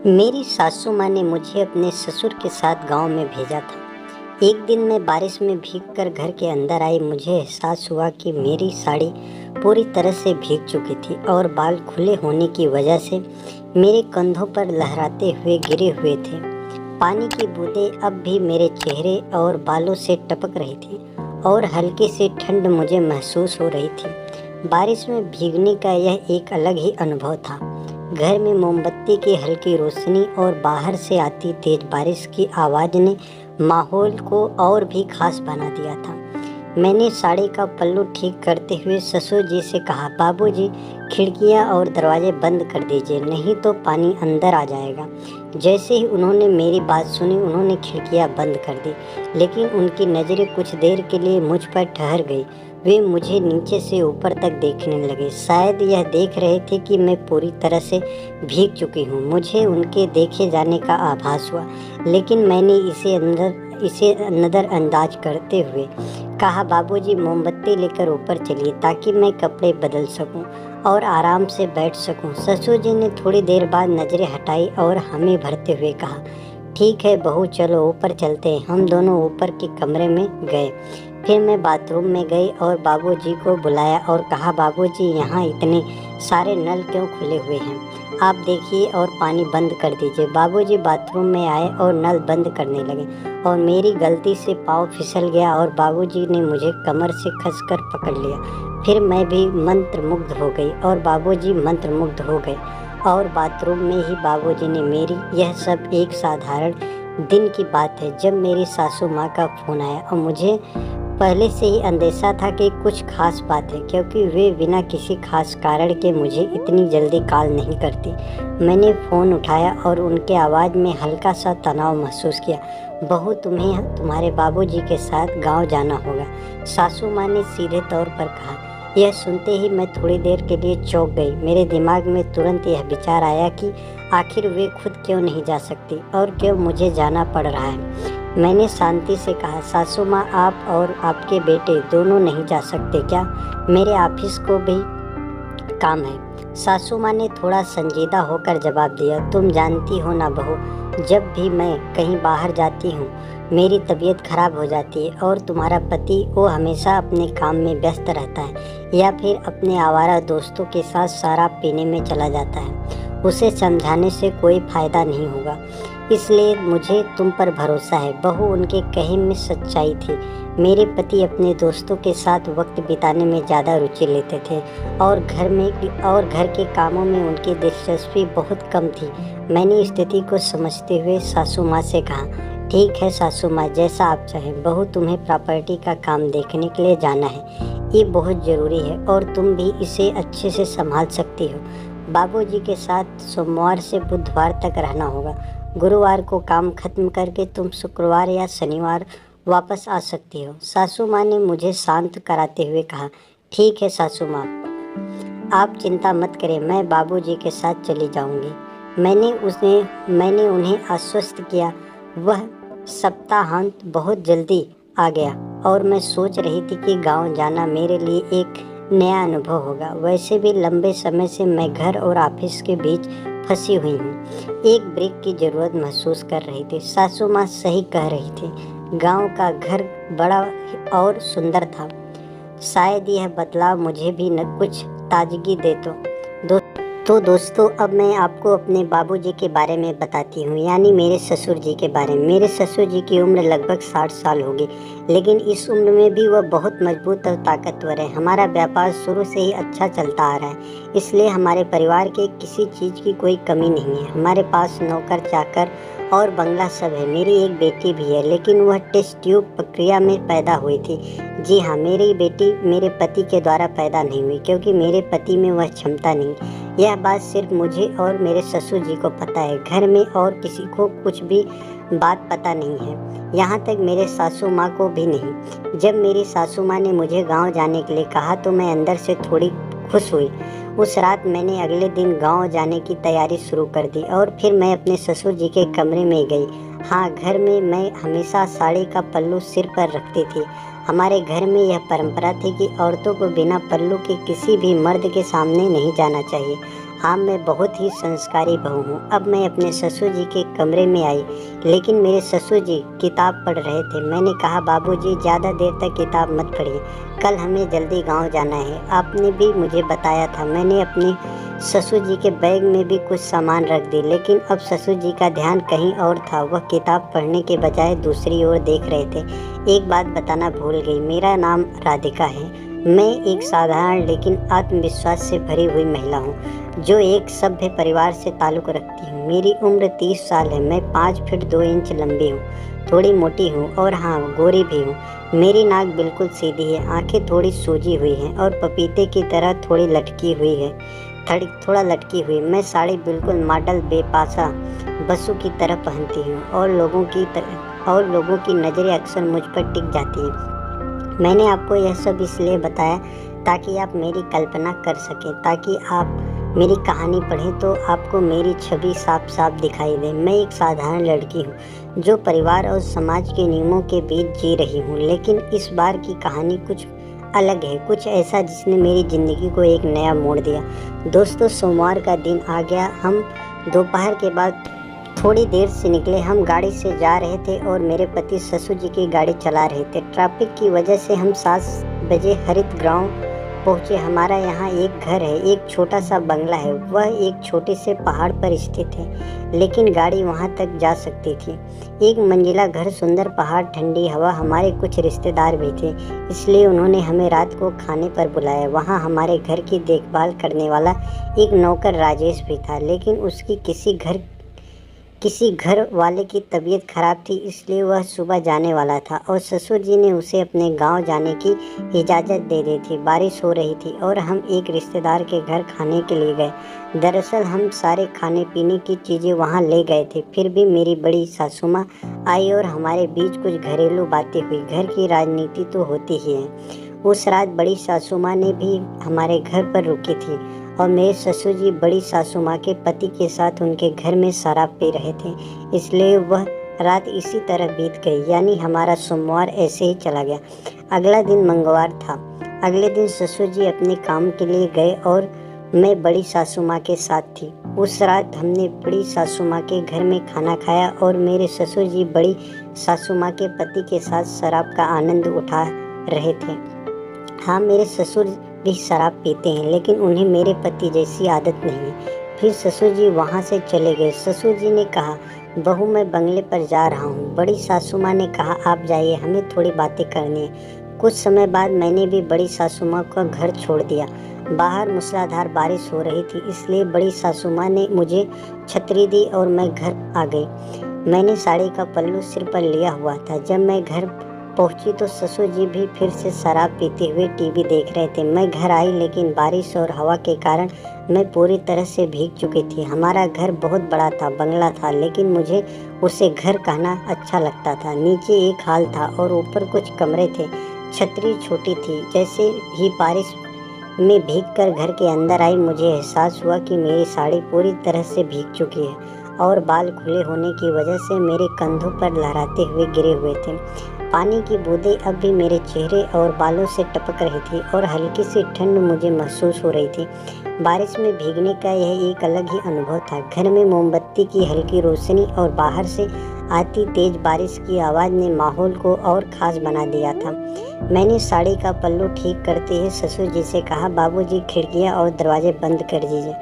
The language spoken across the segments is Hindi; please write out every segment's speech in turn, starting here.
मेरी सासू माँ ने मुझे अपने ससुर के साथ गांव में भेजा था। एक दिन मैं बारिश में भीगकर घर के अंदर आई। मुझे एहसास हुआ कि मेरी साड़ी पूरी तरह से भीग चुकी थी और बाल खुले होने की वजह से मेरे कंधों पर लहराते हुए गिरे हुए थे। पानी की बूंदें अब भी मेरे चेहरे और बालों से टपक रही थी और हल्की सी ठंड मुझे महसूस हो रही थी। बारिश में भीगने का यह एक अलग ही अनुभव था। घर में मोमबत्ती की हल्की रोशनी और बाहर से आती तेज बारिश की आवाज़ ने माहौल को और भी खास बना दिया था। मैंने साड़ी का पल्लू ठीक करते हुए ससुर जी से कहा, बाबूजी, खिड़कियां और दरवाजे बंद कर दीजिए, नहीं तो पानी अंदर आ जाएगा। जैसे ही उन्होंने मेरी बात सुनी, उन्होंने खिड़कियां बंद कर दी, लेकिन उनकी नज़रें कुछ देर के लिए मुझ पर ठहर गई। वे मुझे नीचे से ऊपर तक देखने लगे। शायद यह देख रहे थे कि मैं पूरी तरह से भीग चुकी हूँ। मुझे उनके देखे जाने का आभास हुआ, लेकिन मैंने इसे नज़रअंदाज करते हुए कहा, बाबूजी, मोमबत्ती लेकर ऊपर चलिए ताकि मैं कपड़े बदल सकूं और आराम से बैठ सकूं। ससुर जी ने थोड़ी देर बाद नज़रें हटाई और हमें भरते हुए कहा, ठीक है बहू, चलो ऊपर चलते हैं। हम दोनों ऊपर के कमरे में गए। फिर मैं बाथरूम में गई और बाबूजी को बुलाया और कहा, बाबूजी, यहाँ इतने सारे नल क्यों खुले हुए हैं? आप देखिए और पानी बंद कर दीजिए। बाबूजी बाथरूम में आए और नल बंद करने लगे और मेरी गलती से पाँव फिसल गया और बाबूजी ने मुझे कमर से कसकर पकड़ लिया। फिर मैं भी मंत्रमुग्ध हो गई और बाबूजी मंत्रमुग्ध हो गए और बाथरूम में ही बाबूजी ने मेरी यह सब एक साधारण दिन की बात है जब मेरी सासू माँ का फ़ोन आया और मुझे पहले से ही अंदेशा था कि कुछ खास बात है, क्योंकि वे बिना किसी खास कारण के मुझे इतनी जल्दी कॉल नहीं करती। मैंने फ़ोन उठाया और उनके आवाज़ में हल्का सा तनाव महसूस किया। बहू, तुम्हें तुम्हारे बाबूजी के साथ गांव जाना होगा, सासू माँ ने सीधे तौर पर कहा। यह सुनते ही मैं थोड़ी देर के लिए चौंक गई। मेरे दिमाग में तुरंत यह विचार आया कि आखिर वे खुद क्यों नहीं जा सकती और क्यों मुझे जाना पड़ रहा है। मैंने शांति से कहा, सासू माँ, आप और आपके बेटे दोनों नहीं जा सकते क्या? मेरे ऑफिस को भी काम है। सासू माँ ने थोड़ा संजीदा होकर जवाब दिया, तुम जानती हो ना बहू, जब भी मैं कहीं बाहर जाती हूँ मेरी तबीयत खराब हो जाती है और तुम्हारा पति वो हमेशा अपने काम में व्यस्त रहता है या फिर अपने आवारा दोस्तों के साथ शराब पीने में चला जाता है। उसे समझाने से कोई फ़ायदा नहीं होगा, इसलिए मुझे तुम पर भरोसा है। बहू, उनके कहे में सच्चाई थी। मेरे पति अपने दोस्तों के साथ वक्त बिताने में ज़्यादा रुचि लेते थे और घर के कामों में उनकी दिलचस्पी बहुत कम थी। मैंने स्थिति को समझते हुए सासू माँ से कहा, ठीक है सासू माँ, जैसा आप चाहें। बहू, तुम्हें प्रॉपर्टी का काम देखने के लिए जाना है, ये बहुत ज़रूरी है और तुम भी इसे अच्छे से संभाल सकती हो। बाबूजी के साथ सोमवार से बुधवार तक रहना होगा। गुरुवार को काम खत्म करके तुम शुक्रवार या शनिवार वापस आ सकती हो। सासू माँ ने मुझे शांत कराते हुए कहा, ठीक है सासू माँ, आप चिंता मत करें, मैं बाबूजी के साथ चली जाऊंगी। मैंने उन्हें आश्वस्त किया। वह सप्ताहांत बहुत जल्दी आ गया और मैं सोच रही थी कि गांव जाना मेरे लिए एक नया अनुभव होगा। वैसे भी लंबे समय से मैं घर और ऑफिस के बीच फंसी हुई हूँ। एक ब्रेक की ज़रूरत महसूस कर रही थी। सासू माँ सही कह रही थी। गांव का घर बड़ा और सुंदर था। शायद यह बदलाव मुझे भी न कुछ ताजगी दे तो दोस्तों, अब मैं आपको अपने बाबूजी के बारे में बताती हूँ, यानी मेरे ससुर जी के बारे में। मेरे ससुर जी की उम्र लगभग 60 साल होगी, लेकिन इस उम्र में भी वह बहुत मजबूत और ताकतवर है। हमारा व्यापार शुरू से ही अच्छा चलता आ रहा है, इसलिए हमारे परिवार के किसी चीज़ की कोई कमी नहीं है। हमारे पास नौकर चाकर और बंगला सब है। मेरी एक बेटी भी है, लेकिन वह टेस्ट ट्यूब प्रक्रिया में पैदा हुई थी। जी हाँ, मेरी बेटी मेरे पति के द्वारा पैदा नहीं हुई, क्योंकि मेरे पति में वह क्षमता नहीं। यह बात सिर्फ मुझे और मेरे ससुर जी को पता है। घर में और किसी को कुछ भी बात पता नहीं है, यहाँ तक मेरे सासू माँ को भी नहीं। जब मेरी सासू माँ ने मुझे गांव जाने के लिए कहा तो मैं अंदर से थोड़ी खुश हुई। उस रात मैंने अगले दिन गांव जाने की तैयारी शुरू कर दी और फिर मैं अपने ससुर जी के कमरे में गई। हाँ, घर में मैं हमेशा साड़ी का पल्लू सिर पर रखती थी। हमारे घर में यह परंपरा थी कि औरतों को बिना पल्लू के किसी भी मर्द के सामने नहीं जाना चाहिए। हाँ, मैं बहुत ही संस्कारी बहू हूँ। अब मैं अपने ससुर जी के कमरे में आई, लेकिन मेरे ससुर जी किताब पढ़ रहे थे। मैंने कहा, बाबूजी ज़्यादा देर तक किताब मत पढ़िए, कल हमें जल्दी गांव जाना है। आपने भी मुझे बताया था। मैंने अपने ससुर जी के बैग में भी कुछ सामान रख दी, लेकिन अब ससुर जी का ध्यान कहीं और था। वह किताब पढ़ने के बजाय दूसरी ओर देख रहे थे। एक बात बताना भूल गई, मेरा नाम राधिका है। मैं एक साधारण लेकिन आत्मविश्वास से भरी हुई महिला हूँ, जो एक सभ्य परिवार से ताल्लुक़ रखती हूँ। मेरी उम्र 30 साल है। मैं 5 फीट 2 इंच लंबी हूँ, थोड़ी मोटी हूँ और हाँ, गोरी भी हूँ। मेरी नाक बिल्कुल सीधी है, आंखें थोड़ी सूजी हुई हैं और पपीते की तरह थोड़ी लटकी हुई है, थोड़ा लटकी हुई। मैं साड़ी बिल्कुल मॉडल बेपासा बसु की तरह पहनती हूँ और लोगों की नज़रें अक्सर मुझ पर टिक जाती हैं। मैंने आपको यह सब इसलिए बताया ताकि आप मेरी कल्पना कर सकें, ताकि आप मेरी कहानी पढ़ें तो आपको मेरी छवि साफ साफ दिखाई दे। मैं एक साधारण लड़की हूँ जो परिवार और समाज के नियमों के बीच जी रही हूँ, लेकिन इस बार की कहानी कुछ अलग है, कुछ ऐसा जिसने मेरी ज़िंदगी को एक नया मोड़ दिया। दोस्तों, सोमवार का दिन आ गया। हम दोपहर के बाद थोड़ी देर से निकले। हम गाड़ी से जा रहे थे और मेरे पति ससुर जी की गाड़ी चला रहे थे। ट्रैफिक की वजह से हम 7 बजे हरित ग्राम पहुँचे। हमारा यहाँ एक घर है, एक छोटा सा बंगला है। वह एक छोटे से पहाड़ पर स्थित है, लेकिन गाड़ी वहाँ तक जा सकती थी। एक मंजिला घर, सुंदर पहाड़, ठंडी हवा। हमारे कुछ रिश्तेदार भी थे, इसलिए उन्होंने हमें रात को खाने पर बुलाया। वहाँ हमारे घर की देखभाल करने वाला एक नौकर राजेश भी था, लेकिन उसकी किसी घर वाले की तबीयत खराब थी, इसलिए वह सुबह जाने वाला था और ससुर जी ने उसे अपने गांव जाने की इजाज़त दे दी थी। बारिश हो रही थी और हम एक रिश्तेदार के घर खाने के लिए गए। दरअसल हम सारे खाने पीने की चीज़ें वहां ले गए थे। फिर भी मेरी बड़ी सासू माँ आई और हमारे बीच कुछ घरेलू बातें हुई। घर की राजनीति तो होती ही है। उस रात बड़ी सासू माँ ने भी हमारे घर पर रुकी थी और मेरे ससुर जी बड़ी सासू माँ के पति के साथ उनके घर में शराब पी रहे थे, इसलिए वह रात इसी तरह बीत गई। यानी हमारा सोमवार ऐसे ही चला गया। अगला दिन मंगलवार था। अगले दिन ससुर जी अपने काम के लिए गए और मैं बड़ी सासू माँ के साथ थी। उस रात हमने बड़ी सासू माँ के घर में खाना खाया और मेरे ससुर जी बड़ी सासू माँ के पति के साथ शराब का आनंद उठा रहे थे। हाँ, मेरे ससुर भी शराब पीते हैं, लेकिन उन्हें मेरे पति जैसी आदत नहीं है। फिर ससुर जी वहाँ से चले गए। ससुर जी ने कहा, बहू मैं बंगले पर जा रहा हूँ। बड़ी सासू माँ ने कहा, आप जाइए, हमें थोड़ी बातें करनी है। कुछ समय बाद मैंने भी बड़ी सासू माँ का घर छोड़ दिया। बाहर मूसलाधार बारिश हो रही थी, इसलिए बड़ी सासू माँ ने मुझे छतरी दी और मैं घर आ गई। मैंने साड़ी का पल्लू सिर पर लिया हुआ था। जब मैं घर पहुंची तो ससुर जी भी फिर से शराब पीते हुए टीवी देख रहे थे। मैं घर आई, लेकिन बारिश और हवा के कारण मैं पूरी तरह से भीग चुकी थी। हमारा घर बहुत बड़ा था, बंगला था, लेकिन मुझे उसे घर कहना अच्छा लगता था। नीचे एक हॉल था और ऊपर कुछ कमरे थे। छतरी छोटी थी। जैसे ही बारिश में भीगकर घर के अंदर आई, मुझे एहसास हुआ कि मेरी साड़ी पूरी तरह से भीग चुकी है और बाल खुले होने की वजह से मेरे कंधों पर लहराते हुए गिरे हुए थे। पानी की बूंदें अब भी मेरे चेहरे और बालों से टपक रही थी और हल्की सी ठंड मुझे महसूस हो रही थी। बारिश में भीगने का यह एक अलग ही अनुभव था। घर में मोमबत्ती की हल्की रोशनी और बाहर से आती तेज बारिश की आवाज़ ने माहौल को और ख़ास बना दिया था। मैंने साड़ी का पल्लू ठीक करते ही ससुर जी से कहा, बाबूजी खिड़कियां और दरवाजे बंद कर दीजिए,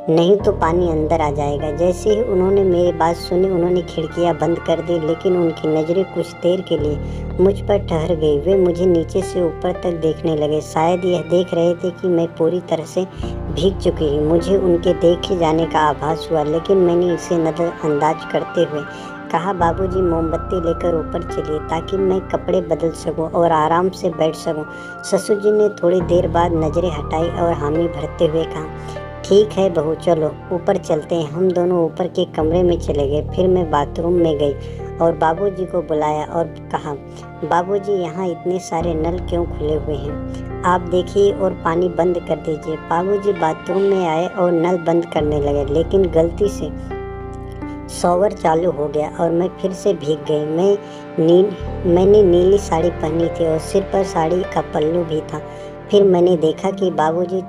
नहीं तो पानी अंदर आ जाएगा। जैसे ही उन्होंने मेरी बात सुनी, उन्होंने खिड़कियां बंद कर दी, लेकिन उनकी नज़रें कुछ देर के लिए मुझ पर ठहर गई। वे मुझे नीचे से ऊपर तक देखने लगे। शायद यह देख रहे थे कि मैं पूरी तरह से भीग चुकी हूँ। मुझे उनके देखे जाने का आभास हुआ, लेकिन मैंने इसे नज़रअंदाज करते हुए कहा, बाबूजी मोमबत्ती लेकर ऊपर चलिए ताकि मैं कपड़े बदल सकूं और आराम से बैठ सकूं। ससुर जी ने थोड़ी देर बाद नज़रें हटाई और हामी भरते हुए कहा, ठीक है बहू, चलो ऊपर चलते हैं। हम दोनों ऊपर के कमरे में चले गए। फिर मैं बाथरूम में गई और बाबूजी को बुलाया और कहा, बाबूजी यहाँ इतने सारे नल क्यों खुले हुए हैं? आप देखिए और पानी बंद कर दीजिए। बाबूजी बाथरूम में आए और नल बंद करने लगे, लेकिन गलती से शॉवर चालू हो गया और मैं फिर से भीग गई। मैंने नीली साड़ी पहनी थी और सिर पर साड़ी का पल्लू भी था। फिर मैंने देखा कि बाबूजी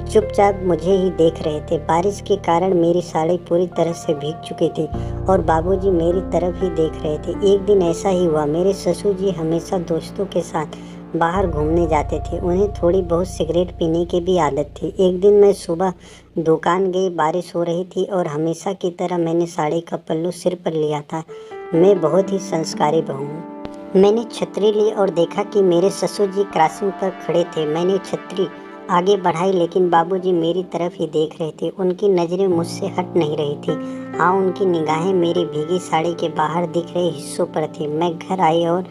चुपचाप मुझे ही देख रहे थे। बारिश के कारण मेरी साड़ी पूरी तरह से भीग चुकी थी और बाबूजी मेरी तरफ ही देख रहे थे। एक दिन ऐसा ही हुआ। मेरे ससुर जी हमेशा दोस्तों के साथ बाहर घूमने जाते थे। उन्हें थोड़ी बहुत सिगरेट पीने की भी आदत थी। एक दिन मैं सुबह दुकान गई, बारिश हो रही थी और हमेशा की तरह मैंने साड़ी का पल्लू सिर पर लिया था। मैं बहुत ही संस्कारी बहू हूँ। मैंने छतरी ली और देखा कि मेरे ससुर जी क्रॉसिंग पर खड़े थे। मैंने छतरी आगे बढ़ाई लेकिन बाबूजी मेरी तरफ ही देख रहे थे। उनकी नज़रें मुझसे हट नहीं रही थी। हाँ, उनकी निगाहें मेरी भीगी साड़ी के बाहर दिख रहे हिस्सों पर थी। मैं घर आई और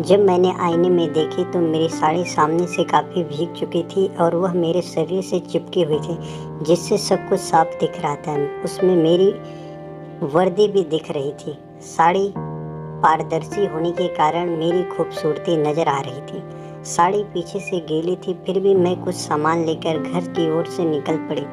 जब मैंने आईने में देखी तो मेरी साड़ी सामने से काफ़ी भीग चुकी थी और वह मेरे शरीर से चिपकी हुई थी, जिससे सब कुछ साफ दिख रहा था। उसमें मेरी वर्दी भी दिख रही थी। साड़ी पारदर्शी होने के कारण मेरी खूबसूरती नज़र आ रही थी। साड़ी पीछे से गीली थी, फिर भी मैं कुछ सामान लेकर घर की ओर से निकल पड़ी।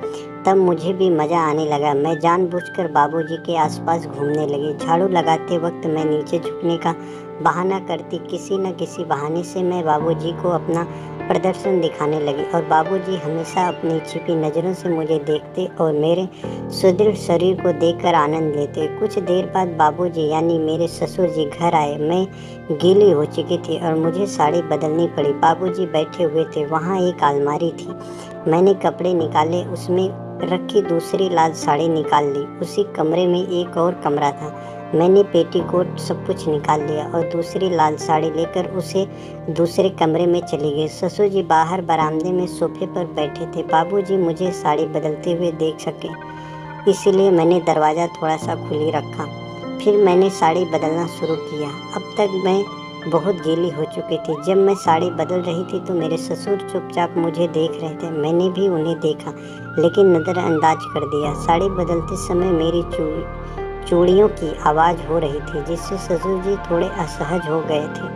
तब मुझे भी मज़ा आने लगा। मैं जानबूझकर बाबूजी के आसपास घूमने लगी। झाड़ू लगाते वक्त मैं नीचे झुकने का बहाना करती। किसी न किसी बहाने से मैं बाबूजी को अपना प्रदर्शन दिखाने लगी और बाबूजी हमेशा अपनी छिपी नज़रों से मुझे देखते और मेरे सुदृढ़ शरीर को देखकर आनंद लेते। कुछ देर बाद बाबूजी यानी मेरे ससुर जी घर आए। मैं गीली हो चुकी थी और मुझे साड़ी बदलनी पड़ी। बाबूजी बैठे हुए थे। वहाँ एक अलमारी थी। मैंने कपड़े निकाले, उसमें रखी दूसरी लाल साड़ी निकाल ली। उसी कमरे में एक और कमरा था। मैंने पेटीकोट सब कुछ निकाल लिया और दूसरी लाल साड़ी लेकर उसे दूसरे कमरे में चली गई। ससुर जी बाहर बरामदे में सोफे पर बैठे थे। बाबूजी मुझे साड़ी बदलते हुए देख सके इसलिए मैंने दरवाज़ा थोड़ा सा खुली रखा। फिर मैंने साड़ी बदलना शुरू किया। अब तक मैं बहुत गीली हो चुकी थी। जब मैं साड़ी बदल रही थी तो मेरे ससुर चुपचाप मुझे देख रहे थे। मैंने भी उन्हें देखा लेकिन नज़रअंदाज कर दिया। साड़ी बदलते समय मेरी चूड़ियों की आवाज़ हो रही थी, जिससे ससुर जी थोड़े असहज हो गए थे।